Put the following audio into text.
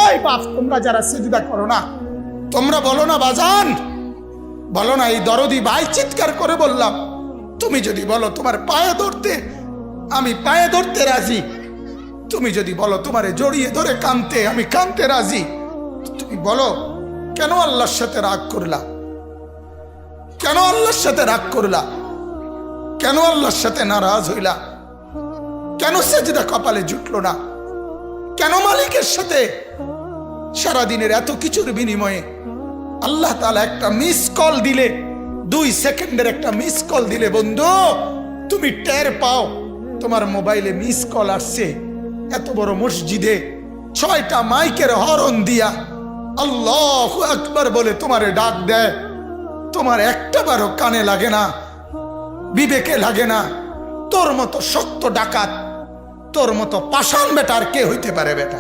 এই বাপ, তোমরা যারা সিজদা করো না, তোমরা বলো না বাজান, বলো না এই দরদি ভাই চিৎকার করে বললাম, তুমি যদি বলো তোমার পায়ে ধরতে, আমি পায়ে ধরতে রাজি। তুমি যদি বলো তোমারে জড়িয়ে ধরে কাঁদতে, আমি কাঁদতে রাজি। তুমি বলো কেন আল্লাহর সাথে রাগ করলা? কেন আল্লাহর সাথে রাগ করলা? কেন আল্লাহর সাথে নারাজ হইলা? কেন সেজদা কপালে জুটলো না? কেন মালিকের সাথে সারাদিনের এত কিছুর বিনিময়ে আল্লাহ তাআলা একটা মিস কল দিলে, 2 সেকেন্ডের একটা মিস কল দিলে বন্ধু তুমি টের পাও তোমার মোবাইলে মিস কল আসছে, এত বড় মসজিদে 6টা মাইকের হরন দিয়া আল্লাহু আকবার বলে তোমারে ডাক দেয়, তোমার একটাবারও কানে লাগে না, বিবেকে লাগে না। তোর মতো শক্ত ডাকাত, তোর মতো পাষাণ বেটা আর কে হইতে পারে বেটা?